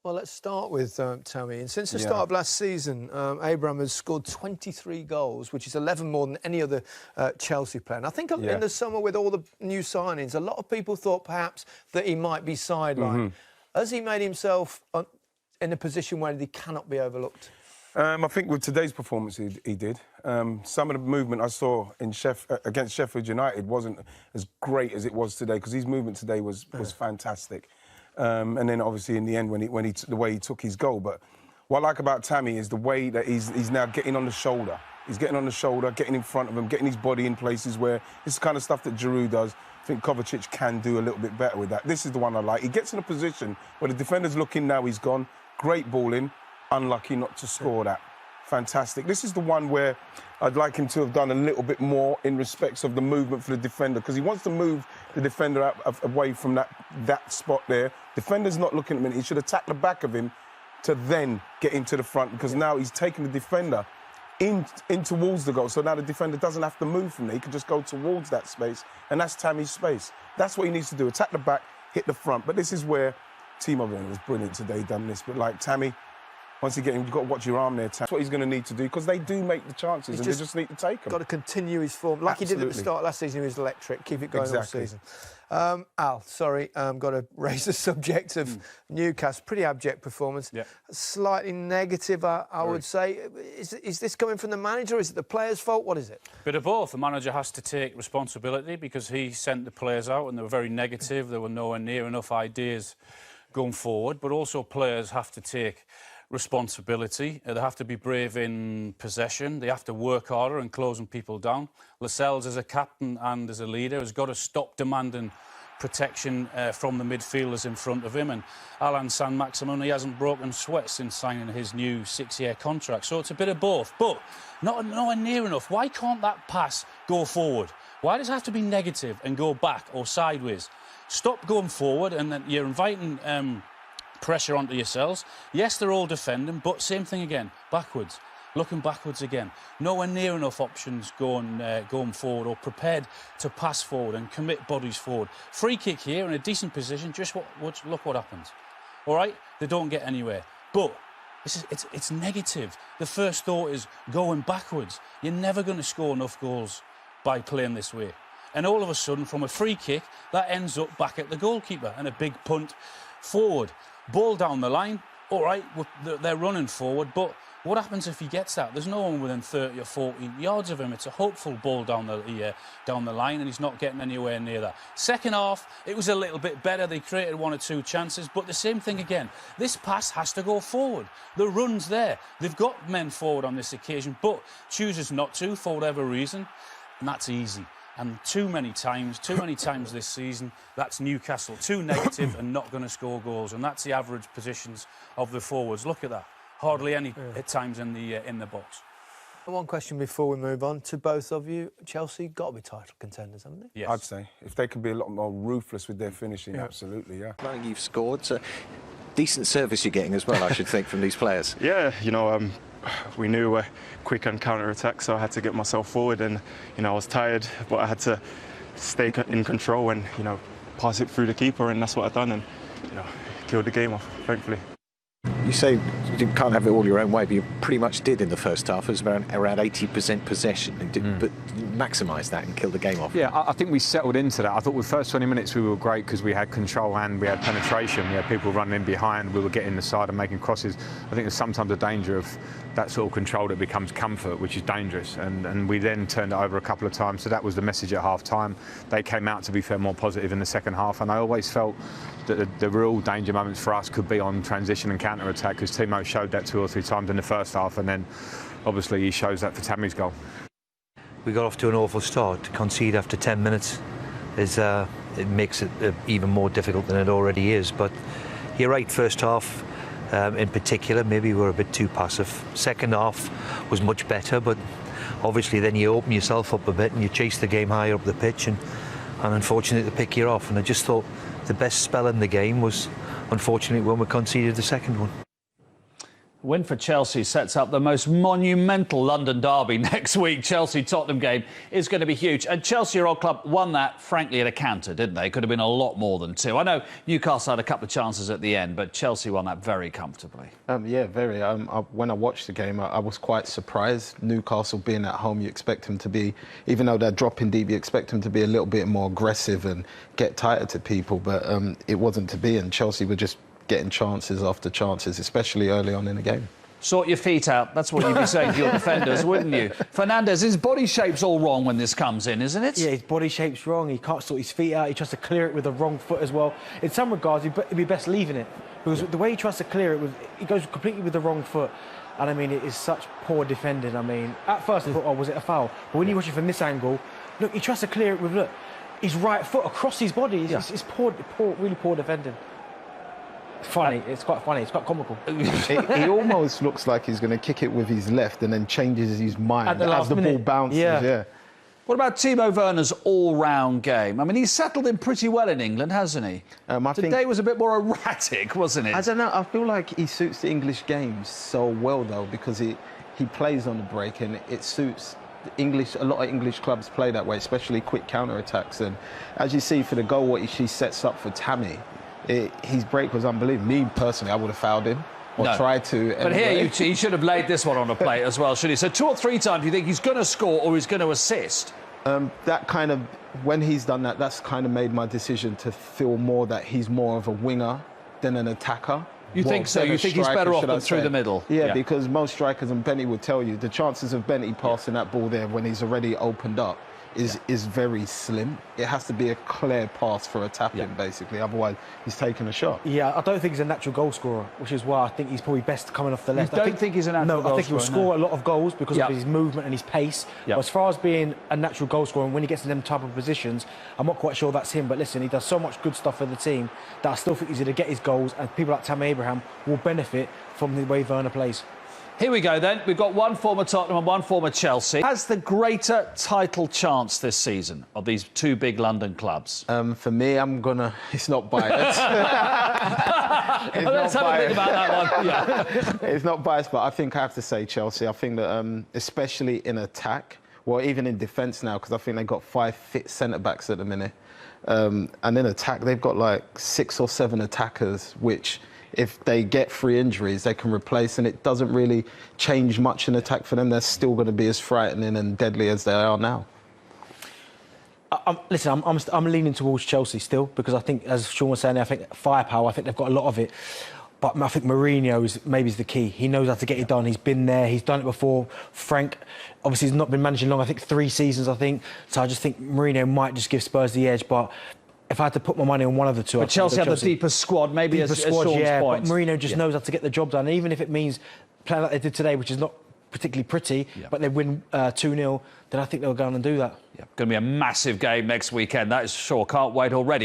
Well, let's start with Tammy. And since the start of last season, Abraham has scored 23 goals, which is 11 more than any other Chelsea player. And I think in the summer, with all the new signings, a lot of people thought perhaps that he might be sidelined. Has he made himself in a position where he cannot be overlooked? I think with today's performance, he did. Some of the movement I saw in against Sheffield United wasn't as great as it was today, because his movement today was fantastic. And then obviously in the end, the way he took his goal. But what I like about Tammy is the way that he's now getting on the shoulder. He's getting on the shoulder, getting in front of him, getting his body in places where it's the kind of stuff that Giroud does. I think Kovacic can do a little bit better with that. This is the one I like. He gets in a position where the defender's looking, now he's gone. Great ball in, unlucky not to score that. Fantastic. This is the one where I'd like him to have done a little bit more in respects of the movement for the defender, because he wants to move the defender away from that spot there. Defender's not looking at him. He should attack the back of him to then get into the front, because now he's taking the defender in towards the goal. So now the defender doesn't have to move from there. He can just go towards that space, and that's Tammy's space. That's what he needs to do. Attack the back, hit the front. But this is where Timo Werner was brilliant today, done this. But like Tammy, once again, you've got to watch your arm there, Tam. That's what he's going to need to do, because they do make the chances, and they just need to take them. Got to continue his form. Like he did at the start of last season, he was electric. Keep it going all season. Al, sorry, got to raise the subject of Newcastle. Pretty abject performance. Slightly negative, I would say. Is this coming from the manager? Is it the players' fault? What is it? Bit of both. The manager has to take responsibility, because he sent the players out and they were very negative. There were nowhere near enough ideas going forward. But also players have to take responsibility. They have to be brave in possession. They have to work harder and closing people down. Lascelles, as a captain and as a leader, has got to stop demanding protection from the midfielders in front of him. And Alan Saint-Maximin, he hasn't broken sweat since signing his new 6-year contract. So it's a bit of both, but not nowhere near enough. Why can't that pass go forward? Why does it have to be negative and go back or sideways? Stop going forward, and then you're inviting pressure onto yourselves. Yes, they're all defending, but same thing again, backwards, looking backwards again. Nowhere near enough options going forward, or prepared to pass forward and commit bodies forward. Free kick here in a decent position, just look what happens. All right, they don't get anywhere, but it's negative. The first thought is going backwards. You're never going to score enough goals by playing this way. And all of a sudden, from a free kick, that ends up back at the goalkeeper and a big punt forward. Ball down the line, all right, they're running forward, but what happens if he gets that? There's no one within 30 or 40 yards of him. It's a hopeful ball down the line, and he's not getting anywhere near that. Second half, it was a little bit better. They created 1 or 2 chances, but the same thing again. This pass has to go forward. The run's there. They've got men forward on this occasion, but chooses not to for whatever reason, and that's easy. And too many times this season, that's Newcastle. Too negative and not going to score goals. And that's the average positions of the forwards. Look at that. Hardly any at times in the box. One question before we move on to both of you. Chelsea got to be title contenders, haven't they? Yes. I'd say. If they can be a lot more ruthless with their finishing, absolutely, yeah. I think you've scored. So decent service you're getting as well, I should think, from these players. Yeah, you know, we knew we were quick on counter-attack, so I had to get myself forward, and, you know, I was tired, but I had to stay in control and, you know, pass it through the keeper, and that's what I've done, and, you know, killed the game off, thankfully. You say you can't have it all your own way, but you pretty much did in the first half. It was around 80% possession, but you maximised that and killed the game off. Yeah, I think we settled into that. I thought the first 20 minutes we were great because we had control and we had penetration. We had people running in behind. We were getting the side and making crosses. I think there's sometimes a danger of that sort of control that becomes comfort, which is dangerous. And we then turned it over a couple of times. So that was the message at half-time. They came out, to be fair, more positive in the second half. And I always felt that the real danger moments for us could be on transition and counter-attack, because Timo showed that 2 or 3 times in the first half, and then obviously he shows that for Tammy's goal. We got off to an awful start. To concede after 10 minutes it makes it even more difficult than it already is. But you're right, first half in particular, maybe we were a bit too passive. Second half was much better, but obviously then you open yourself up a bit and you chase the game higher up the pitch, and unfortunately they pick you off. And I just thought the best spell in the game was, unfortunately, when we conceded the second one. Win for Chelsea sets up the most monumental London derby next week. Chelsea-Tottenham game is going to be huge. And Chelsea, your old club, won that, frankly, at a counter, didn't they? Could have been a lot more than 2. I know Newcastle had a couple of chances at the end, but Chelsea won that very comfortably. Yeah, very. When I watched the game, I was quite surprised. Newcastle being at home, you expect them to be, even though they're dropping deep, you expect them to be a little bit more aggressive and get tighter to people. But it wasn't to be, and Chelsea were just getting chances after chances, especially early on in the game. Sort your feet out. That's what you'd be saying to your defenders, wouldn't you? Fernandez, his body shape's all wrong when this comes in, isn't it? Yeah, his body shape's wrong. He can't sort his feet out. He tries to clear it with the wrong foot as well. In some regards, it'd be best leaving it, because the way he tries to clear it, he goes completely with the wrong foot. And, I mean, it is such poor defending. I mean, at first I thought, oh, was it a foul? But when you watch it from this angle, look, he tries to clear it with, look, his right foot across his body. It's poor, really poor defending. Funny, it's quite funny, it's quite comical. He almost looks like he's going to kick it with his left and then changes his mind as the ball bounces. Yeah. What about Timo Werner's all-round game? I mean, he's settled in pretty well in England, hasn't he? Today was a bit more erratic, wasn't it? I don't know, I feel like he suits the English game so well, though, because he plays on the break and it suits a lot of English clubs play that way, especially quick counter-attacks. And as you see for the goal, what she sets up for Tammy, his break was unbelievable. Me, personally, I would have fouled him or tried to. But here, he should have laid this one on a plate as well, should he? So 2 or 3 times, you think he's going to score or he's going to assist? That kind of, when he's done that, that's kind of made my decision to feel more that he's more of a winger than an attacker. You think so? You think he's better off than through the middle? Yeah, because most strikers, and Benny would tell you, the chances of Benny passing that ball there when he's already opened up is very slim. It has to be a clear pass for a tap-in, basically. Otherwise, he's taking a shot. Yeah, I don't think he's a natural goal scorer, which is why I think he's probably best coming off the left. You don't think he's a natural goal scorer? No, I think he'll score a lot of goals because of his movement and his pace. But as far as being a natural goal scorer, and when he gets in them type of positions, I'm not quite sure that's him. But listen, he does so much good stuff for the team that I still think he's going to get his goals, and people like Tammy Abraham will benefit from the way Werner plays. Here we go then. We've got one former Tottenham and one former Chelsea. Has the greater title chance this season of these 2 big London clubs? For me, it's not biased. Let's have a think about that one. Yeah. It's not biased, but I think I have to say Chelsea. I think that, especially in attack, well, even in defence now, because I think they've got 5 fit centre-backs at the minute. And in attack, they've got like 6 or 7 attackers, which, if they get 3 injuries, they can replace, and it doesn't really change much in attack for them. They're still going to be as frightening and deadly as they are now. Listen, I'm leaning towards Chelsea still, because I think, as Sean was saying, I think firepower, I think they've got a lot of it. But I think Mourinho is the key. He knows how to get it done. He's been there. He's done it before. Frank, obviously, he's not been managing long. I think 3 seasons, I think. So I just think Mourinho might just give Spurs the edge. But if I had to put my money on one of the 2... But Chelsea have the deepest squad, maybe as Sean's point. But Mourinho just knows how to get the job done. Even if it means playing like they did today, which is not particularly pretty, but they win 2-0, then I think they'll go on and do that. Going to be a massive game next weekend. That is sure. Can't wait already.